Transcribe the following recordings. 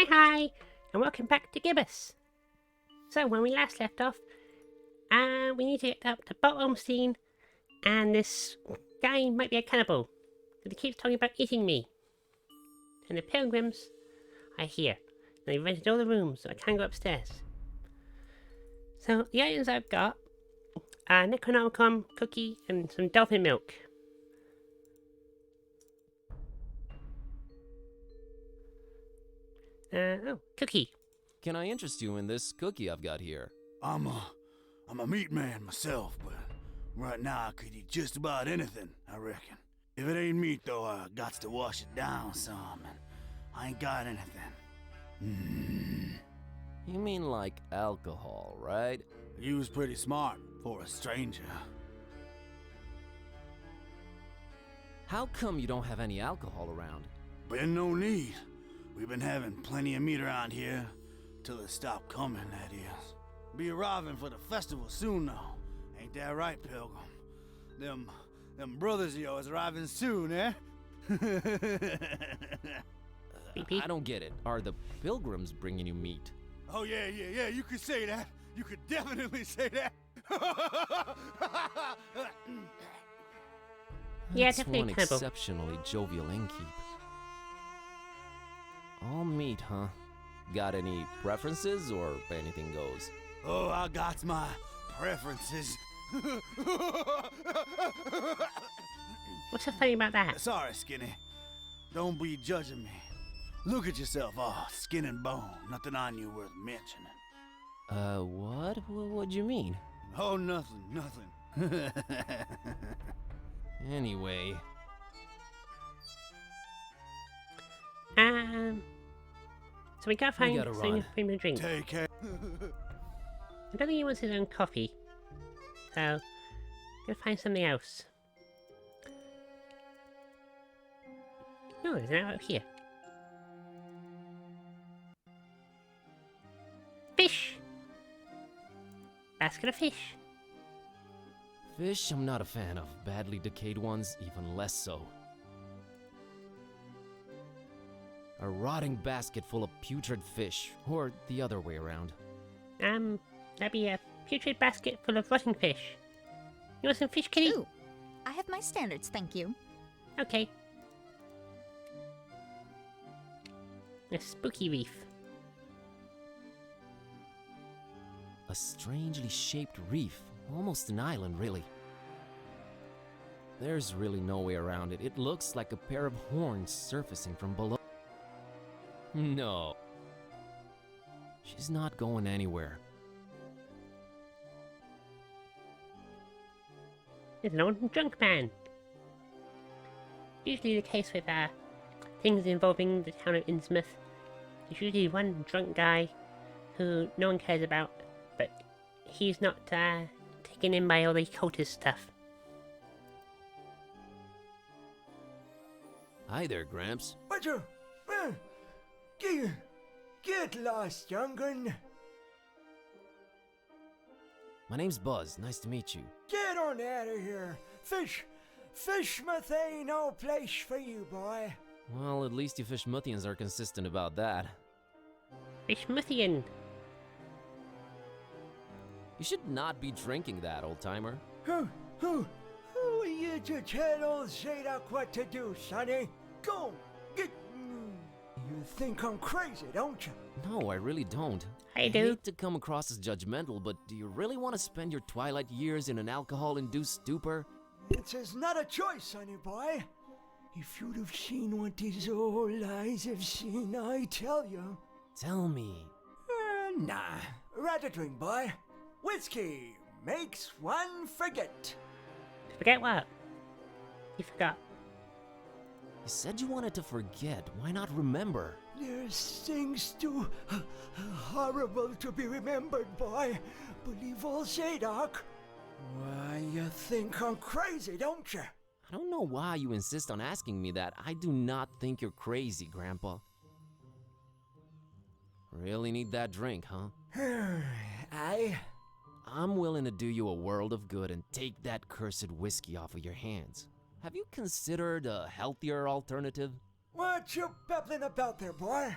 Hi, and welcome back to Gibbous. So, when we last left off, we need to get up to Bottomstein, and this guy might be a cannibal, because he keeps talking about eating me. And the pilgrims are here. They've rented all the rooms, so I can't go upstairs. So, the items I've got are Necronomicon, cookie, and some dolphin milk. Cookie. Can I interest you in this cookie I've got here? I'm a meat man myself, but right now I could eat just about anything, I reckon. If it ain't meat, though, I got to wash it down some, and I ain't got anything. You mean like alcohol, right? You was pretty smart for a stranger. How come you don't have any alcohol around? Been no need. We've been having plenty of meat around here, till it stopped coming, that is. Be arriving for the festival soon, though. Ain't that right, Pilgrim? Them brothers of yours arriving soon, eh? I don't get it. Are the pilgrims bringing you meat? Oh, yeah, you could say that. You could definitely say that. Yeah, That's definitely one a cannibal. exceptionally jovial innkeep. All meat, huh? Got any preferences or anything goes? Oh, I got my preferences. What's so funny about that? Sorry, Skinny. Don't be judging me. Look at yourself, all skin and bone. Nothing on you worth mentioning. What? What'd you mean? Oh, nothing. Anyway. So we gotta find gotta something run. for him to drink. Take care. I don't think he wants his own coffee. So, gotta find something else. Oh, there's an out here. Fish! Basket of fish. Fish, I'm not a fan of. Badly decayed ones, even less so. A rotting basket full of putrid fish, or the other way around. That'd be a putrid basket full of rotting fish. You want some fish, kitty? Ooh, I have my standards, thank you. Okay. A spooky reef. A strangely shaped reef, almost an island, really. There's really no way around it. It looks like a pair of horns surfacing from below. No. She's not going anywhere. There's an old drunk man. Usually the case with things involving the town of Innsmouth. There's usually one drunk guy who no one cares about, but he's not taken in by all the cultist stuff. Hi there, Gramps. Roger. Get lost, young gun. My name's Buzz. Nice to meet you. Get on out of here. Fishmouth ain't no place for you, boy. Well, at least you Fishmouthians are consistent about that. Fishmouthian. You should not be drinking that, old-timer. Who are you to tell old Zadok what to do, sonny? Go, get... You think I'm crazy, don't you? No, I really don't. I do. hate to come across as judgmental, but do you really want to spend your twilight years in an alcohol-induced stupor? It's not a choice, sonny boy. If you'd have seen what these old eyes have seen, I tell you. Tell me. Nah, rather drink, boy. Whiskey makes one forget. Forget what? You forgot. You said you wanted to forget. Why not remember? There's things too horrible to be remembered, boy. Believe old Zadok. Why, you think I'm crazy, don't you? I don't know why you insist on asking me that. I do not think you're crazy, Grandpa. Really need that drink, huh? I'm willing to do you a world of good and take that cursed whiskey off of your hands. Have you considered a healthier alternative? What you babbling about there, boy?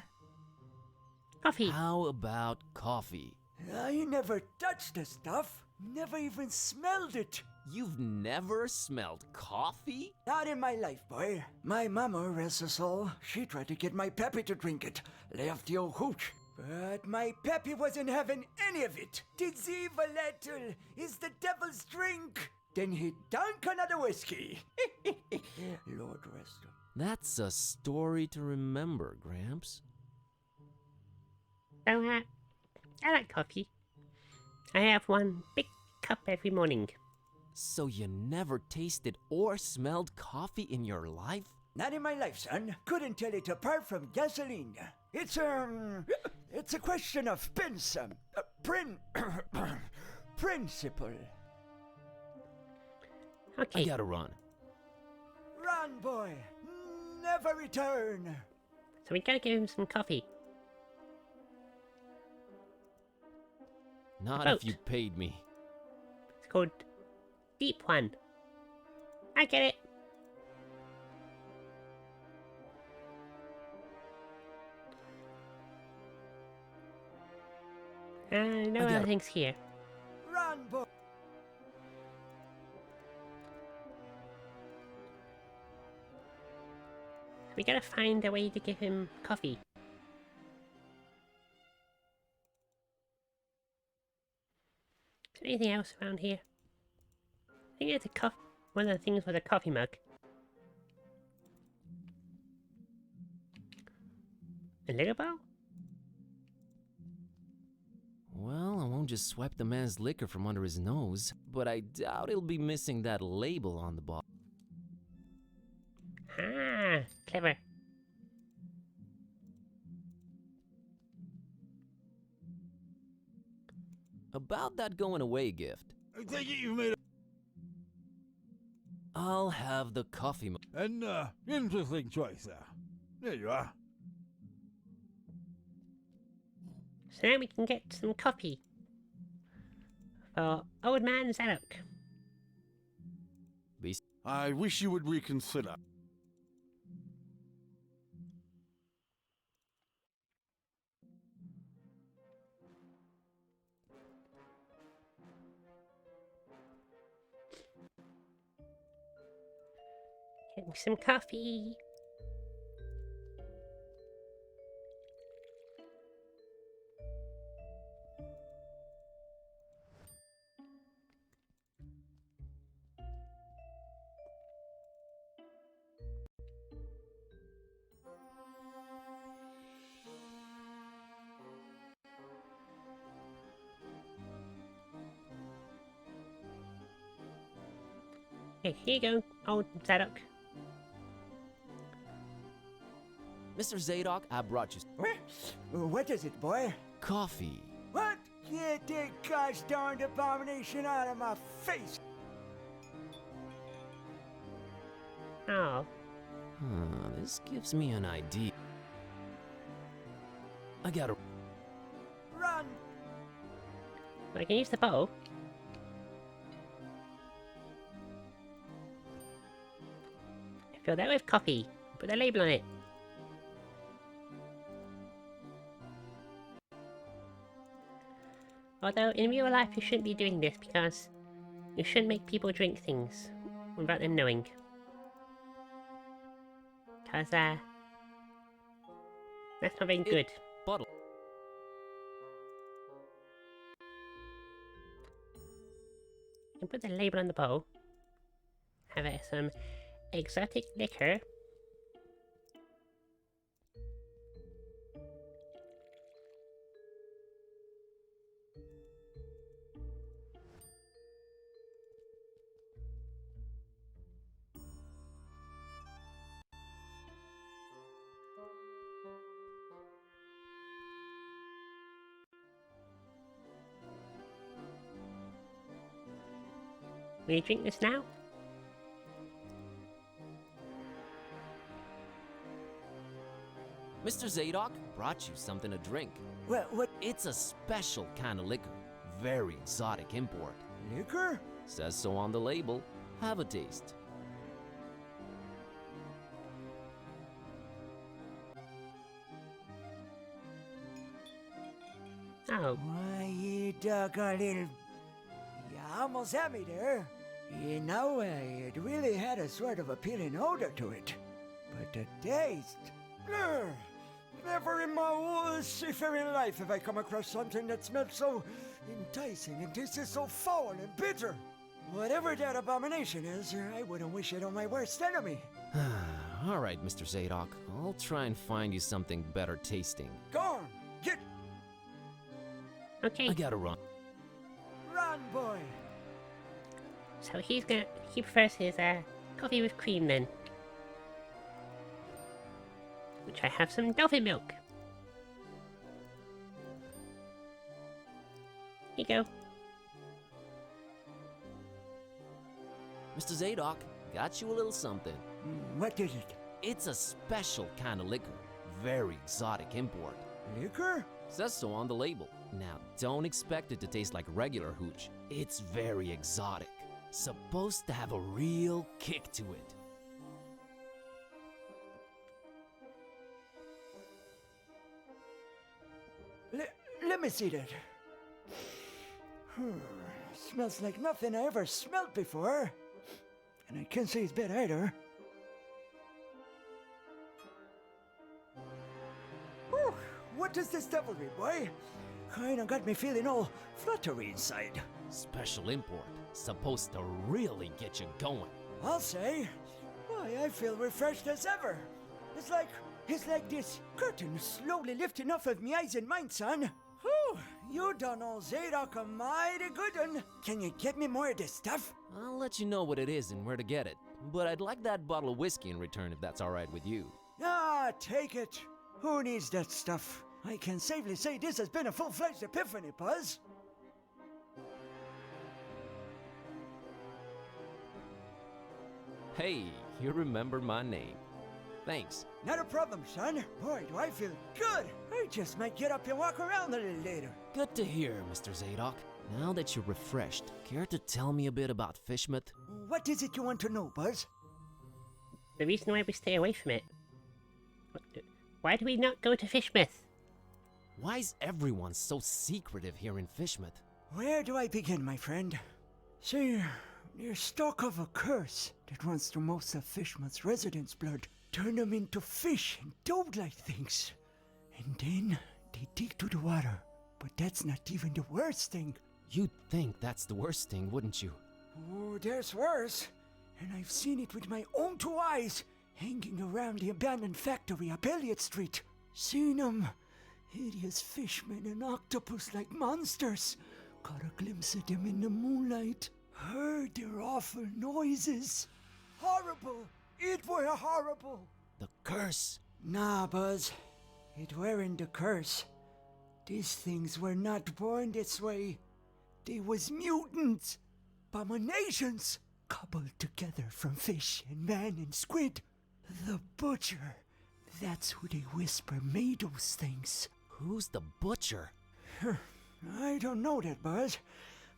Coffee. How about coffee? I never touched the stuff. Never even smelled it. You've never smelled coffee? Not in my life, boy. My mama, rest her soul, she tried to get my Peppy to drink it. Left the old hooch. But my Peppy wasn't having any of it. Tis evil, little. Is the devil's drink. Then he dunk another whiskey. Lord rest him. That's a story to remember, Gramps. So, I like coffee. I have one big cup every morning. So you never tasted or smelled coffee in your life? Not in my life, son. Couldn't tell it apart from gasoline. It's a question of principle. Okay. I gotta run. Run, boy. Never return. So we gotta give him some coffee. Not Boat. if you paid me. It's called Deep One. I get it. No I got other it. things here. Run, boy. We gotta find a way to give him coffee. Is there anything else around here? I think there's one of the things with a coffee mug. A little bowl? Well, I won't just swipe the man's liquor from under his nose, but I doubt he'll be missing that label on the bottle. Ah, clever. About that going away gift, I take it you've made I'll have the coffee mug. an interesting choice there. There you are. So now we can get some coffee. For Old Man Zadok. I wish you would reconsider. Get me some coffee. Okay, here you go, Old Zadok. Mr. Zadok, I brought you What is it, boy? coffee. What? Get that gosh darned abomination out of my face! Oh, This gives me an idea. I gotta... Run! I can use the bowl. Fill that with coffee. Put a label on it. Although in real life you shouldn't be doing this because you shouldn't make people drink things without them knowing. Cause that's not very good. Bottle. And put the label on the bowl. Have it some exotic liquor. Will you drink this now? Mr. Zadok brought you something to drink. Well, what? It's a special kind of liquor. Very exotic import. Liquor? Says so on the label. Have a taste. Oh, Why, you doggone little... You almost had me there. You know, it really had a sort of appealing odor to it. But the taste... Ugh, never in my whole seafaring life have I come across something that smelled so enticing and tasted so foul and bitter. Whatever that abomination is, I wouldn't wish it on my worst enemy. All right, Mr. Zadok. I'll try and find you something better tasting. Go on, get... okay. I gotta run. Run, boy. So he prefers his coffee with cream then. Which I have some dolphin milk. Here you go. Mr. Zadok, got you a little something. What is it? It's a special kind of liquor. Very exotic import. Liquor? Says so on the label. Now, don't expect it to taste like regular hooch. It's very exotic. Supposed to have a real kick to it. Let me see that. Smells like nothing I ever smelled before. And I can't say it's bad either. Whew, what is this devilry, boy? Kinda got me feeling all fluttery inside. Special import. Supposed to really get you going. I'll say. Why, I feel refreshed as ever. It's like this curtain slowly lifting off of me eyes and mind, son. Whew, you done old Zadok a mighty good one. Can you get me more of this stuff? I'll let you know what it is and where to get it. But I'd like that bottle of whiskey in return if that's alright with you. Ah, take it. Who needs that stuff? I can safely say this has been a full-fledged epiphany, Buzz. Hey, you remember my name. Thanks. Not a problem, son. Boy, do I feel good. I just might get up and walk around a little later. Good to hear, Mr. Zadok. Now that you're refreshed, care to tell me a bit about Fishmouth? What is it you want to know, Buzz? The reason why we stay away from it. Why do we not go to Fishmouth? Why's everyone so secretive here in Fishmouth? Where do I begin, my friend? See, there's talk of a curse that runs through most of Fishmouth's residents' blood. Turn them into fish and toad-like things. And then they take to the water. But that's not even the worst thing. You'd think that's the worst thing, wouldn't you? Oh, there's worse. And I've seen it with my own two eyes, hanging around the abandoned factory up Elliott Street. Seen them. Hideous fishmen and octopus-like monsters. Caught a glimpse of them in the moonlight. Heard their awful noises. Horrible. It were horrible. The curse. Nah, Buzz. It weren't the curse. These things were not born this way. They was mutants. Abominations. Cobbled together from fish and man and squid. The butcher. That's who they whisper made those things. Who's the butcher? I don't know that, Buzz.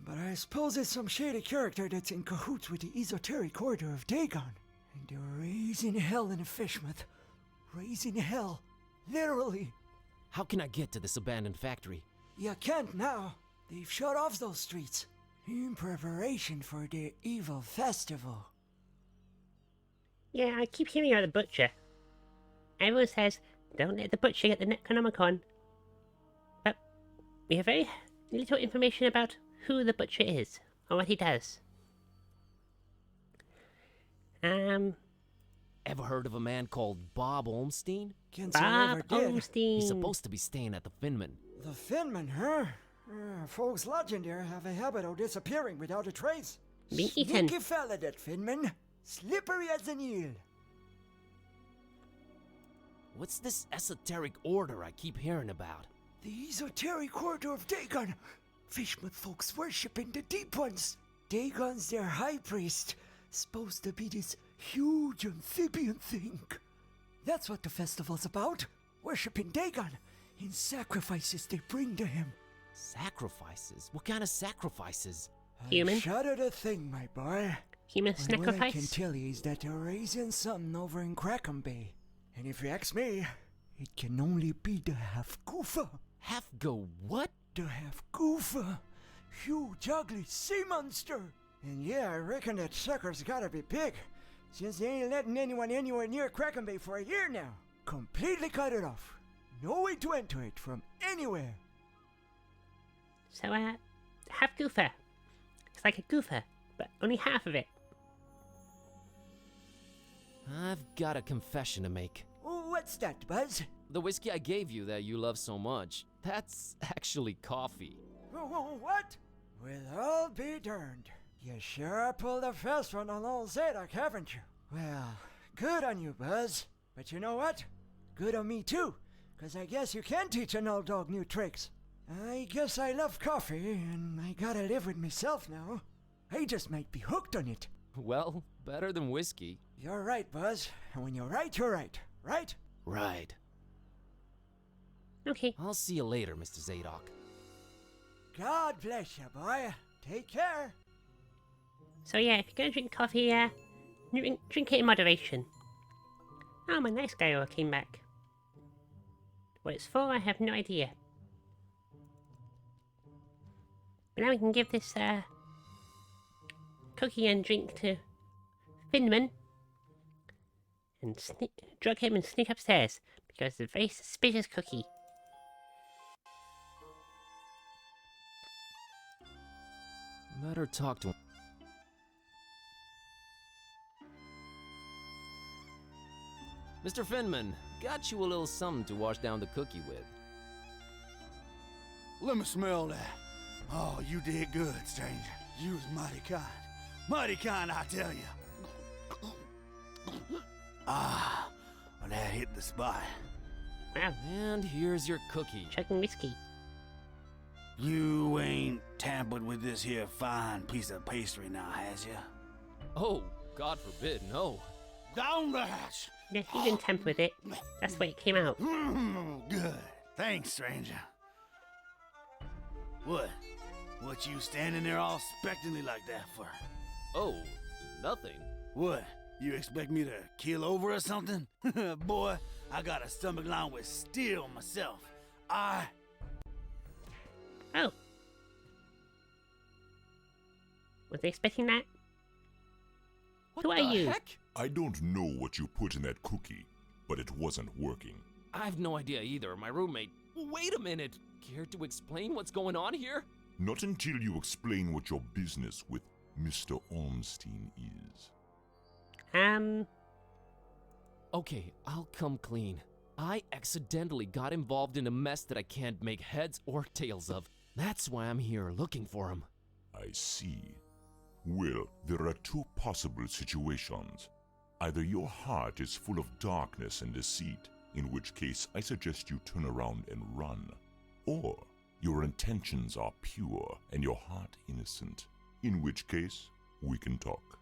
But I suppose it's some shady character that's in cahoots with the esoteric order of Dagon. And they're raising hell in Fishmouth. Raising hell. Literally. How can I get to this abandoned factory? You can't now. They've shut off those streets. In preparation for their evil festival. Yeah, I keep hearing about the butcher. Everyone says, don't let the butcher get the Necronomicon. But we have very little information about who the butcher is, or what he does. Ever heard of a man called Bob Olmstein? Can't say I Bob ever did. Olmstein. He's supposed to be staying at the Finman. The Finman, huh? Folks lodging there have a habit of disappearing without a trace. Being eaten. Sneaky fella, that Finman. Slippery as an eel. What's this esoteric order I keep hearing about? The esoteric order of Dagon. Fishmouth folks worshipping the Deep Ones. Dagon's their high priest. Supposed to be this huge amphibian thing. That's what the festival's about. Worshipping Dagon in sacrifices they bring to him. Sacrifices? What kind of sacrifices? Human? I shudder to think, my boy. Human But what I can sacrifice? tell you is that they're raising something over in Crackham Bay. And if you ask me, it can only be the half-goofer. Half go what? To have Goofa, huge ugly sea monster. And yeah, I reckon that sucker's gotta be big, since they ain't letting anyone anywhere near Kraken Bay for a year now. Completely cut it off. No way to enter it from anywhere. So, have Goofer. It's like a Goofer, but only half of it. I've got a confession to make. What's that, Buzz? The whiskey I gave you that you love so much, that's actually coffee. What? Well, I'll be darned. You sure pulled a fast one on old Zadok, haven't you? Well, good on you, Buzz. But you know what? Good on me too, 'cause I guess you can teach an old dog new tricks. I guess I love coffee, and I gotta live with myself now. I just might be hooked on it. Well, better than whiskey. You're right, Buzz. And when you're right, right? Right. Okay. I'll see you later, Mr. Zadok. God bless you, boy. Take care. So yeah, if you're gonna drink coffee, drink it in moderation. Oh, my nice guy came back. What it's for, I have no idea. But now we can give this cookie and drink to Finman and drug him and sneak upstairs because it's a very suspicious cookie. Better talk to him. Mr. Finman, got you a little something to wash down the cookie with. Let me smell that. Oh, you did good, stranger. You was mighty kind. Mighty kind, I tell you. Ah, well, that hit the spot. Wow, And here's your cookie. chugging whiskey. You ain't tampered with this here fine piece of pastry now, has ya? Oh, God forbid, no. Down the hatch! Yes, you didn't tamper with it. That's the way it came out. Good. Thanks, stranger. What you standing there all expectantly like that for? Oh, nothing. What? You expect me to keel over or something? Boy, I got a stomach lined with steel myself. Oh. Was they expecting that? What Who are the you? heck? I don't know what you put in that cookie, but it wasn't working. I have no idea either. My roommate. Wait a minute. Care to explain what's going on here? Not until you explain what your business with Mr. Ormstein is. Okay, I'll come clean. I accidentally got involved in a mess that I can't make heads or tails of. That's why I'm here looking for him. I see. Well, there are two possible situations. Either your heart is full of darkness and deceit, in which case I suggest you turn around and run. Or your intentions are pure and your heart innocent, in which case we can talk.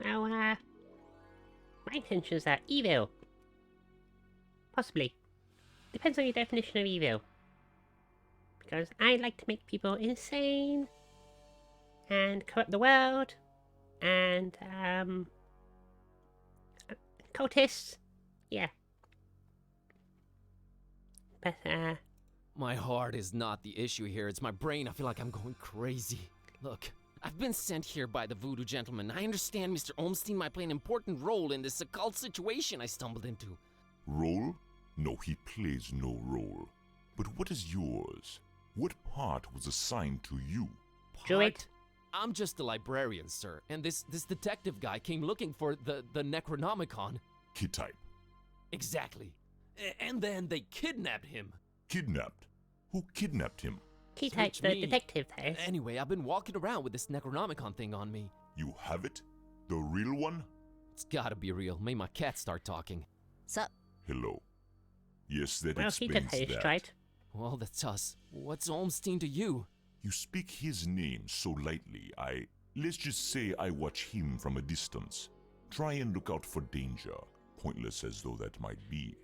Well, my intentions are evil. Possibly. Depends on your definition of evil. Because I like to make people insane and corrupt the world and cultists. Yeah. But My heart is not the issue here. It's my brain. I feel like I'm going crazy. Look, I've been sent here by the voodoo gentleman. I understand Mr. Ormstein might play an important role in this occult situation I stumbled into. Role? No, he plays no role. But what is yours? What part was assigned to you? Druid. I'm just a librarian, sir, and this detective guy came looking for the Necronomicon. Kid-type. Exactly. And then they kidnapped him. Kidnapped? Who kidnapped him? Key type Search the me. detective there. Anyway, I've been walking around with this Necronomicon thing on me. You have it? The real one? It's gotta be real. Made my cat start talking. Sup? Hello. Yes, that Well, he could explains have his that. stride. Well, that's us. What's Ormstein to you? You speak his name so lightly, let's just say I watch him from a distance. Try and look out for danger, pointless as though that might be.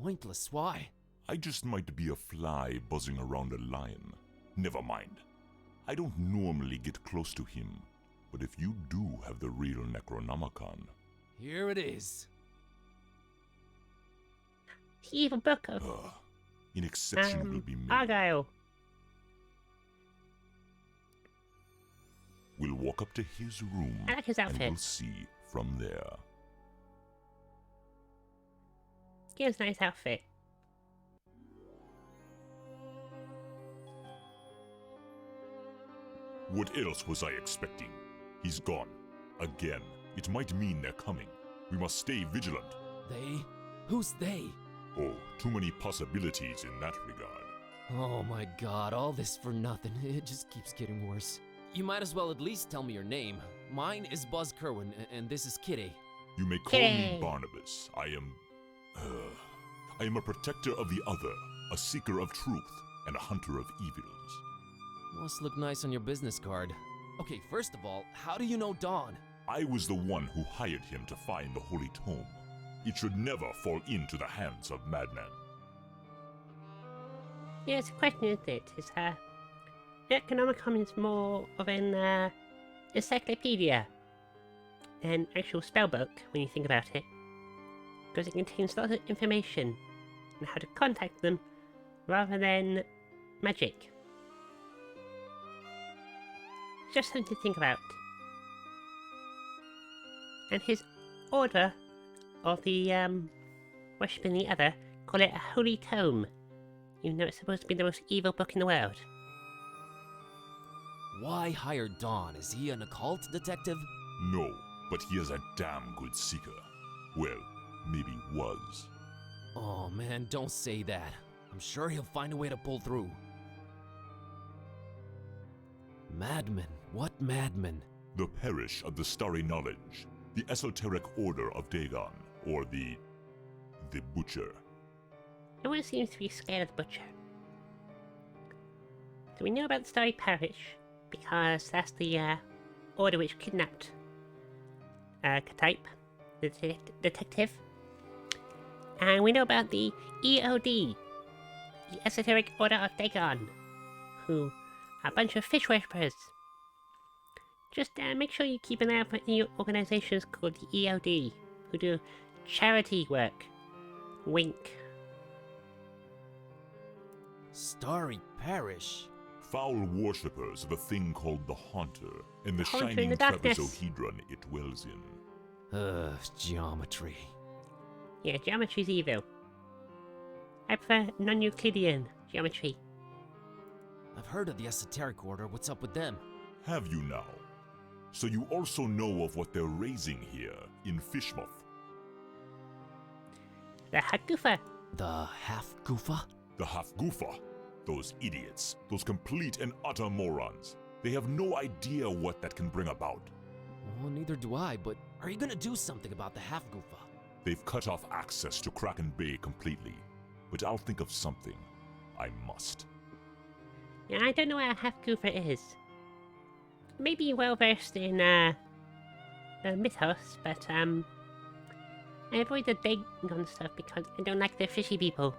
Pointless, why? I just might be a fly buzzing around a lion. Never mind. I don't normally get close to him, but if you do have the real Necronomicon... Here it is. The evil book of an exception will be made. Argyle. We'll walk up to his room I like his and outfit. we'll see from there. He has a nice outfit. What else was I expecting? He's gone. Again. It might mean they're coming. We must stay vigilant. They? Who's they? Oh, too many possibilities in that regard. Oh my god, all this for nothing. It just keeps getting worse. You might as well at least tell me your name. Mine is Buzz Kerwin, and this is Kitty. You may call me Hey. Barnabas. I am a protector of the other, a seeker of truth, and a hunter of evils. Must look nice on your business card. Okay, first of all, how do you know Dawn? I was the one who hired him to find the Holy Tome. It should never fall into the hands of madmen. Yeah, it's a question, isn't it? Is Necronomicon is more of an encyclopedia than actual spellbook when you think about it, because it contains lots of information on how to contact them rather than magic. Just something to think about. And his order of the worshipping the other call it a holy tome, even though it's supposed to be the most evil book in the world. Why hire Dawn? Is he an occult detective? No, but he is a damn good seeker. Well, maybe was. Oh man, don't say that. I'm sure he'll find a way to pull through. Madmen? What madmen? The Parish of the Starry Knowledge, the Esoteric Order of Dagon, or the Butcher. No one seems to be scared of the Butcher. So we know about the Starry Parish, because that's the order which kidnapped Ktype, the detective. And we know about the EOD, the Esoteric Order of Dagon, who are a bunch of fish worshippers. Just make sure you keep an eye out for any organizations called the EOD, who do charity work. Wink. Starry Parish? Foul worshippers of a thing called the Haunter, and the Haunter in shining the darkness. trapezohedron it dwells in. Geometry. Yeah, geometry's evil. I prefer non-Euclidean geometry. I've heard of the Esoteric Order. What's up with them? Have you now? So you also know of what they're raising here in Fishmouth. The Hagufa. The Half-Goofa? The Half-Goofa. Those idiots. Those complete and utter morons. They have no idea what that can bring about. Well, neither do I, but are you gonna do something about the Half-Goofa? They've cut off access to Kraken Bay completely. But I'll think of something. I must. Yeah, I don't know where a Hagufa is. Maybe well versed in mythos, but I avoid the Dagon stuff because I don't like the fishy people.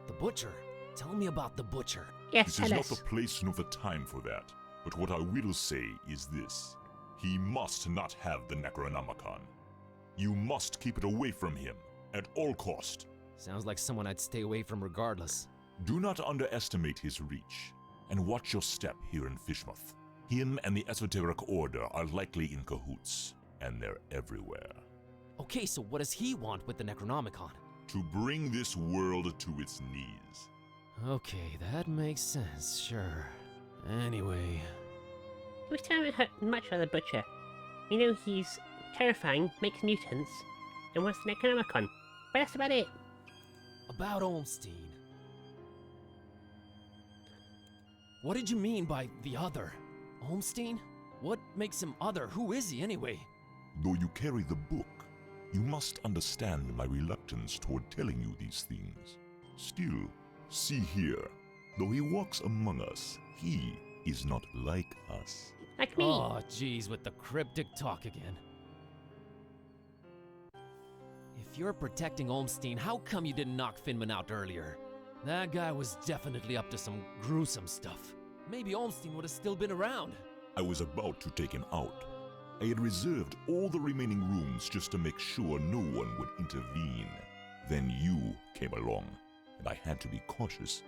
The Butcher? Tell me about the Butcher. Yes, This tell is not us. the place nor the time for that. But what I will say is this. He must not have the Necronomicon. You must keep it away from him, at all cost. Sounds like someone I'd stay away from regardless. Do not underestimate his reach, and watch your step here in Fishmouth. Him and the Esoteric Order are likely in cahoots, and they're everywhere. Okay, so what does he want with the Necronomicon? To bring this world to its knees. Okay, that makes sense, sure. Anyway, We still haven't heard much of the Butcher. We know he's terrifying, makes mutants, and wants the Necronomicon. But that's about it. about Olmstein. What did you mean by the other? Olmstein? What makes him other? Who is he anyway? Though you carry the book, you must understand my reluctance toward telling you these things. Still, see here, though he walks among us, he is not like us. Like me. Oh, jeez, with the cryptic talk again. If you're protecting Olmstein, how come you didn't knock Finman out earlier? That guy was definitely up to some gruesome stuff. Maybe Olmstein would have still been around. I was about to take him out. I had reserved all the remaining rooms just to make sure no one would intervene. Then you came along, and I had to be cautious.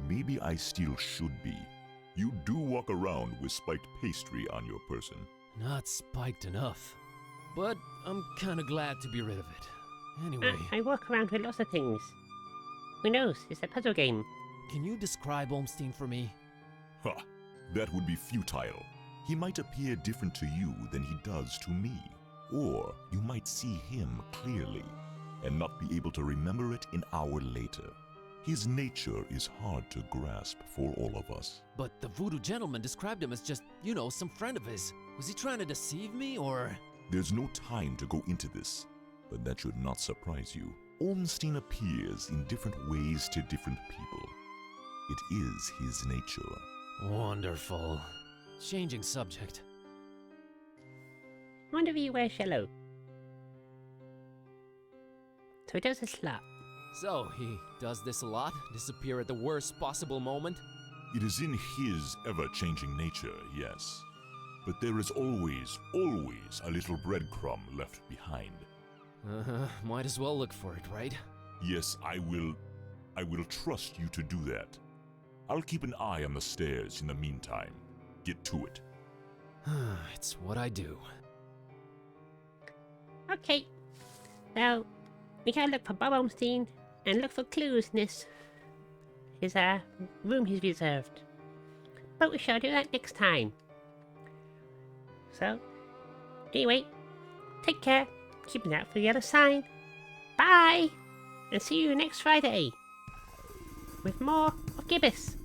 Maybe I still should be. You do walk around with spiked pastry on your person. Not spiked enough. But I'm kinda glad to be rid of it. Anyway, I walk around with lots of things. Who knows? It's a puzzle game. can you describe Olmstein for me? Ha! That would be futile. He might appear different to you than he does to me. Or you might see him clearly and not be able to remember it an hour later. His nature is hard to grasp for all of us. But the voodoo gentleman described him as just, some friend of his. Was he trying to deceive me, or...? There's no time to go into this, but that should not surprise you. Ornstein appears in different ways to different people. It is his nature. Wonderful. Changing subject. I wonder if he wears yellow. So he does this a lot. So, he does this a lot? Disappear at the worst possible moment? It is in his ever-changing nature, yes. But there is always a little breadcrumb left behind. Might as well look for it, right? Yes, I will trust you to do that. I'll keep an eye on the stairs in the meantime. Get to it. It's what I do. Okay. Now, we gotta look for Bob Olmstein and look for clues in his room he's reserved. But we shall do that next time. So, anyway, take care, keep an eye out for the other sign. Bye! And see you next Friday with more of Gibbous.